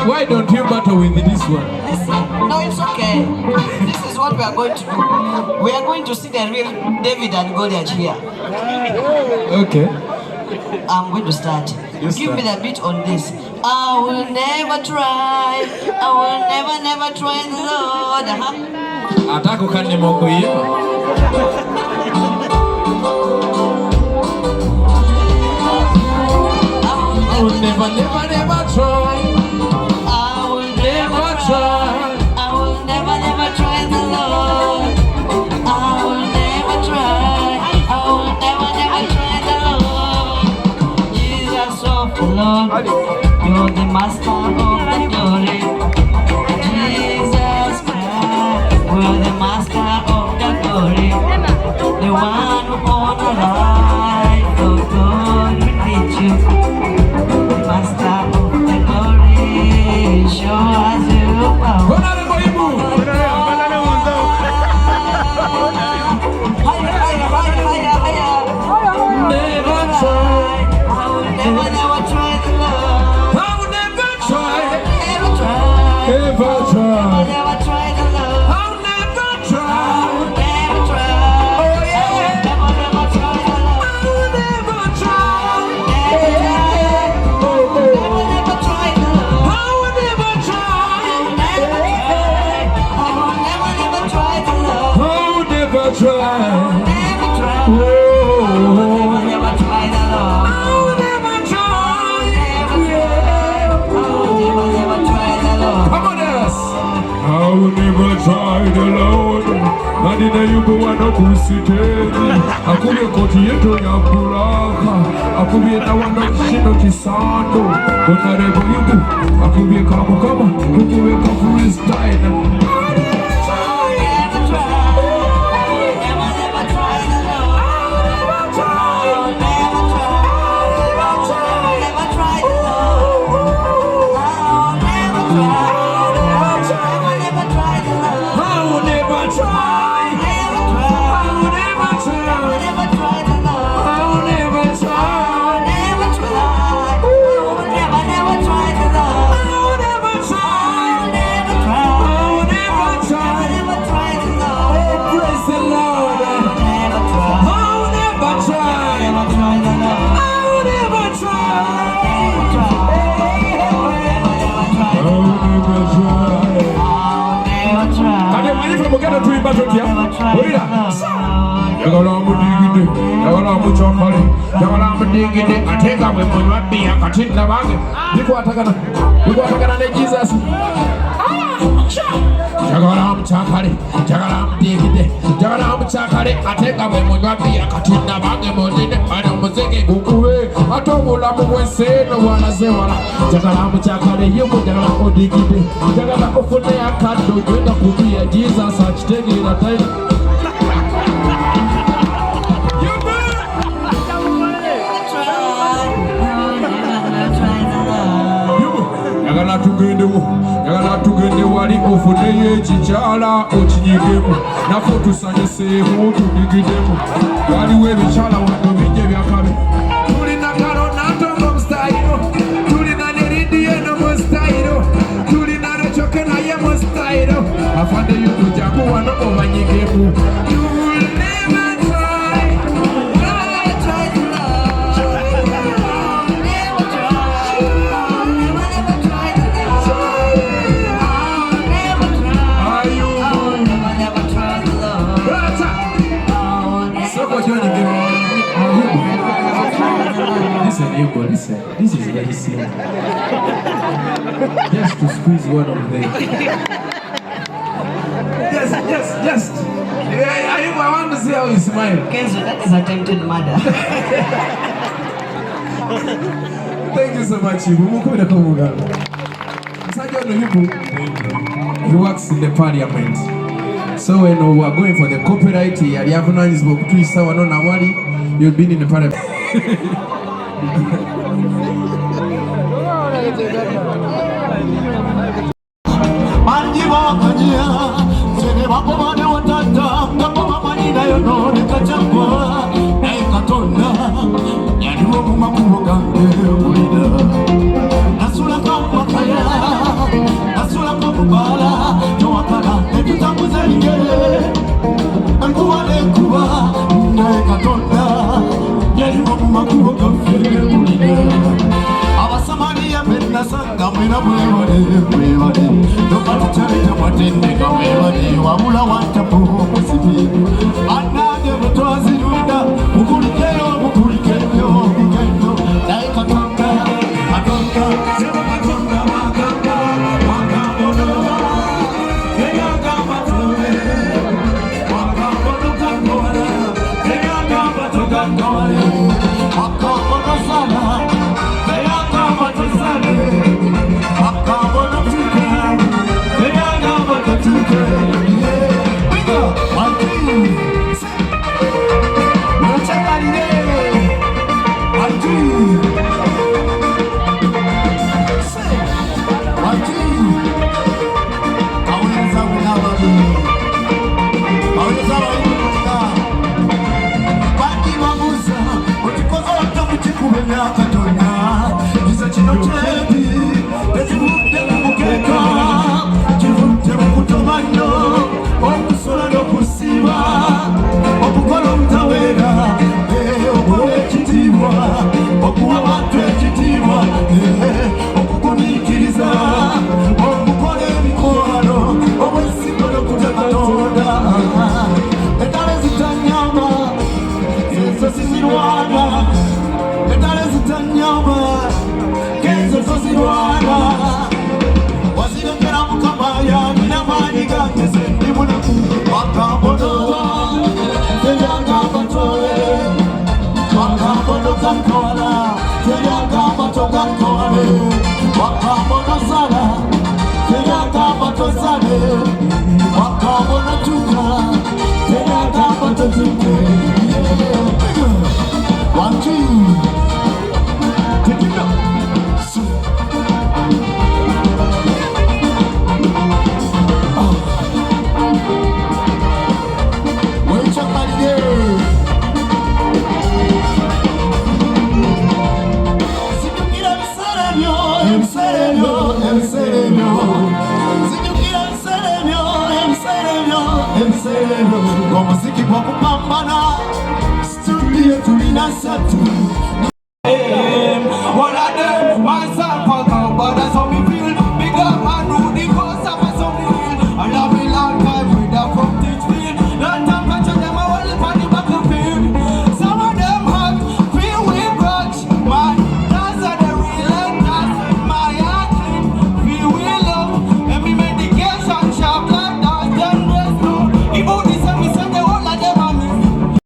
Why don't you battle with this one? Listen, no, it's okay. This is what we are going to do. We are going to see the real David and Goliath here. Okay. I'm going to start. Give me the beat on this. I will never try. I will never try the Lord. Atako kane moko yima. I will never try. I will never try. I will never try the Lord. I will never try. I will never try the Lord. Jesus of the Lord, you're the master of the glory. Jesus Christ, you're the master of the glory. The one who on the right of God will lead you. Master of the glory, show us your power. Never try. I will never try the Lord. I will never try. Never try. Never try. Never try the Lord. I will never try. Never try. Oh yeah. Never try the Lord. I will never try. Never try the Lord. I will never try. Never try the Lord. I will never try. Never try. Oh. Never try the Lord. I will never try. Never try the Lord. Come on, yes. I will never try the Lord. And in the yugo wana kusiteni. Akubye koti yeto ya buraka. Akubye na wana kishino kisando. Onarego yugo. Akubye kamu kama. Akubye ka freestyle. Atenga we mwabi akatinda bange niko atakana ne Jesus jagala mchakale atenga we mwabi akatinda bange mondine ana muziki gukube atobula mubweseno wanazewala jagala mchakale yemo jagala odigide jagala ofune akado gwenda kubia Jesus achitegera tayi Yagala tugende wali ofuneyo ekichala okinyigemu naffe tusanyuseemu tudigidemu waliwo ebichala wano bijje byakabe tulina kalonatongo musitayiro tulina neridiyeno musitayiro tulina lecoke naye musitayiro afadeyo tujaku wano obanyigemu. Listen, this is very simple. Just to squeeze one of them. Yes. I want to see how you smile. Kenzo, that is attempted murder. Thank you so much, Ibu. He works in the parliament. So when we are going for the copyright, you've been in the parliament. Mandiba kanya, sene bako bane nayo none kachangwa naye katonda yaliwo mu makubo gange mpulira nasulako mumakaya nasulako mubala towakala netutambuza ebigere enkuba nenkuba naye katonda yaliwo mu makubo gaffe mpulira abasamaliya bennasanga mwena mwebale tokatukyaleta mwatendeka mwebale wabula wantapo omuzibi annange bwetwazirunda mukulikeyo mukulikeyo mukulikeyo naye katonda katonda seba katonda wagamba wagambono teyagamba towe wagambono gangowala teyagamba togangowale wagambono sala teyagamba tosale wagambono tuka teyagamba totuke biga wati nochakalire wati wati kaweza winababi kaweza winababi baki wamuza utikoza watamuchikube myaka tona kisa chino chebi tezivute mukeka chivute mukutomano okusola nokusiba okukola omutawera okuwa ekitiibwa okuwa abantu ekitiibwa okugumiikiriza okukola emikwano obwesigwa n'okutya katonda ettale zitanyama ezo zizirwana ettale zitanyama kezo zozirwana wazirekera mukama yamina maanyi gange zendi munaku wakambono teyagamba towe wakambono gankowala teyagamba togankowale wakambono sala teyagamba tosale wakambono tuka teyagamba totuke wantu tekina Omusiki gwa kupambana studio tulina satu